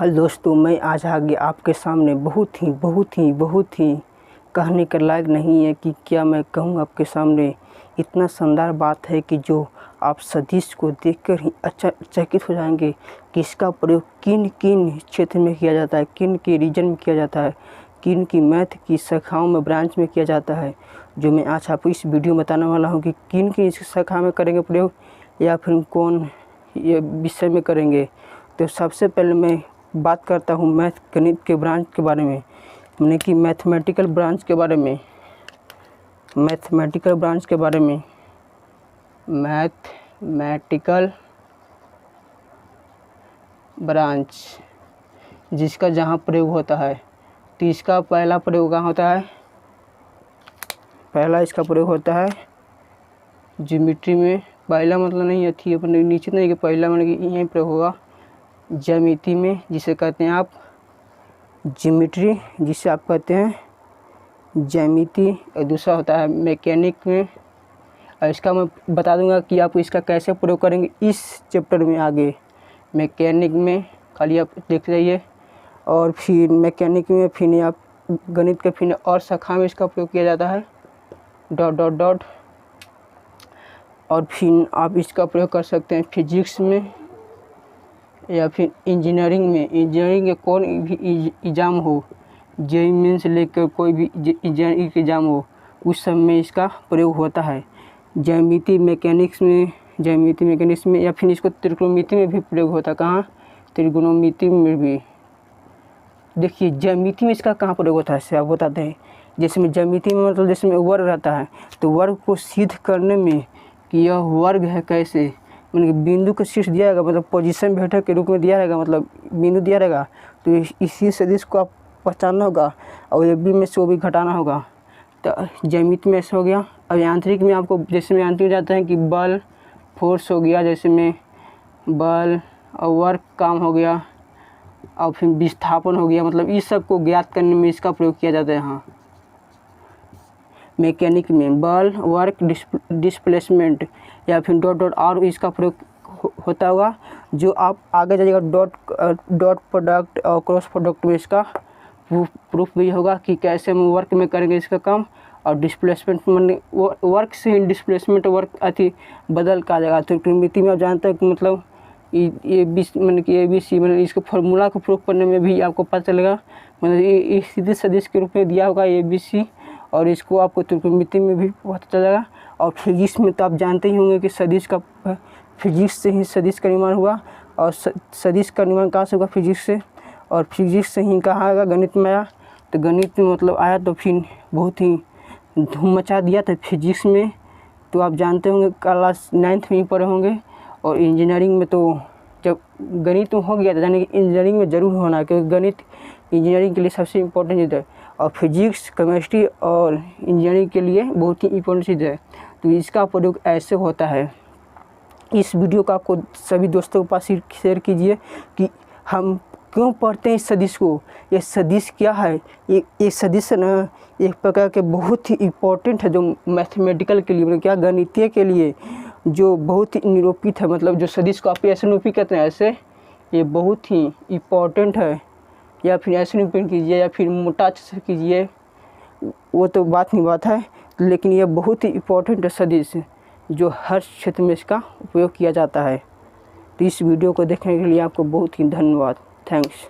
Hello दोस्तों, मैं आज आगे आपके सामने बहुत ही कहने के लायक नहीं है कि क्या मैं कहूँ आपके सामने। इतना शानदार बात है कि जो आप सदिश को देखकर ही चकित हो जाएंगे कि इसका प्रयोग किन किन क्षेत्र में किया जाता है, किन के रीजन में किया जाता है, किन की मैथ की शाखाओं में ब्रांच में किया जाता है। जो मैं आज आपको इस वीडियो में बताने वाला हूँ कि किन की शाखा में करेंगे प्रयोग या फिर कौन ये विषय में करेंगे। तो सबसे पहले मैं बात करता हूँ गणित के ब्रांच के बारे में, यानी कि मैथमेटिकल ब्रांच के बारे में। मैथमेटिकल ब्रांच जिसका जहाँ प्रयोग होता है, तो इसका पहला प्रयोग कहाँ होता है? पहला इसका प्रयोग होता है ज्योमेट्री में। पहला मतलब नहीं है थी अपने नीचे नहीं कि पहला मतलब कि यहीं प्रयोग होगा ज्यामिति में, जिसे कहते हैं आप ज्योमेट्री, जिसे आप कहते हैं ज्यामिति। और दूसरा होता है मैकेनिक में। और इसका मैं बता दूंगा कि आप इसका कैसे प्रयोग करेंगे इस चैप्टर में आगे। मैकेनिक में खाली आप देख जाइए, और फिर मैकेनिक में फिर आप गणित के फिर और शाखा में इसका प्रयोग किया जाता है डॉट। और फिर आप इसका प्रयोग कर सकते हैं फिजिक्स में या फिर इंजीनियरिंग में। इंजीनियरिंग के कौन भी एग्ज़ाम हो, जेईई मेन से लेकर कोई भी इंजीनियरिंग एग्ज़ाम हो, उस सब में इसका प्रयोग होता है। ज्यामिति मैकेनिक्स में या फिर इसको त्रिकोणमिति में भी प्रयोग होता है। कहाँ? त्रिकोणमिति में भी। देखिए ज्यामिति में इसका कहाँ प्रयोग होता है से आप बताते हैं। जैसे में ज्यामिति में मतलब जैसे में वर्ग रहता है, तो वर्ग को सिद्ध करने में कि यह वर्ग है कैसे, मतलब बिंदु का शीर्ष दिया रहेगा, मतलब पोजीशन वेक्टर के रूप में दिया रहेगा, मतलब बिंदु दिया रहेगा, तो इसी सदिश को आप पहचानना होगा और ये भी में से वो भी घटाना होगा। तो ज्यामिति में ऐसा हो गया। अब यांत्रिक में आपको जैसे में यांत्रिक जाता है कि बल फोर्स हो गया, जैसे में बल और वर्क काम हो गया, और फिर विस्थापन हो गया, मतलब इस सब को ज्ञात करने में इसका प्रयोग किया जाता है। यहाँ मैकेनिक में बल वर्क डिस्प्लेसमेंट या फिर डॉट और इसका प्रयोग होता होगा। जो आप आगे जाइएगा डॉट प्रोडक्ट और क्रॉस प्रोडक्ट में इसका प्रूफ भी होगा कि कैसे हम वर्क में करेंगे इसका काम। और डिस्प्लेसमेंट में वर्क से ही डिस्प्लेसमेंट वर्क अति बदल का जाएगा। तो त्रिकोणमिति में आप जानते हैं कि मतलब ए बी सी मतलब इसको फार्मूला को प्रूफ करने में भी आपको पता चलेगा, मतलब ये सीधे सदिश के रूप में दिया होगा ABC, और इसको आपको त्रिकोणमिति में भी पता चलेगा। और फिजिक्स में तो आप जानते ही होंगे कि सदिश का फिजिक्स से ही सदिश का निर्माण हुआ, और सदिश का निर्माण कहाँ से होगा? फिजिक्स से। और फिजिक्स से ही कहाँ आएगा? गणित में आया। तो गणित में मतलब आया तो फिर बहुत ही धूम मचा दिया था फिजिक्स में। तो आप जानते होंगे क्लास 9th में ही पढ़े होंगे। और इंजीनियरिंग में तो जब गणित हो गया था, यानी कि इंजीनियरिंग में ज़रूर होना है, क्योंकि गणित इंजीनियरिंग के लिए सबसे इम्पोर्टेंट चीज़ है। और फिजिक्स केमिस्ट्री और इंजीनियरिंग के लिए बहुत ही इम्पोर्टेंट चीज़ है। तो इसका प्रयोग ऐसे होता है। इस वीडियो को आपको सभी दोस्तों के पास शेयर कीजिए कि हम क्यों पढ़ते हैं इस सदिश को, ये सदिश क्या है। ये सदिश ना एक प्रकार के बहुत ही इम्पोर्टेंट है, जो मैथमेटिकल के लिए, मतलब क्या गणितीय के लिए जो बहुत ही निरूपित है। मतलब जो सदिश को आप ऐसे निरूपित करते हैं, ऐसे ये बहुत ही इम्पोर्टेंट है। या फिर ऐसे निरूपण कीजिए या फिर मोटा से कीजिए, वो तो बात है, लेकिन ये बहुत ही इम्पोर्टेंट है सदिश, जो हर क्षेत्र में इसका उपयोग किया जाता है। तो इस वीडियो को देखने के लिए आपको बहुत ही धन्यवाद। थैंक्स।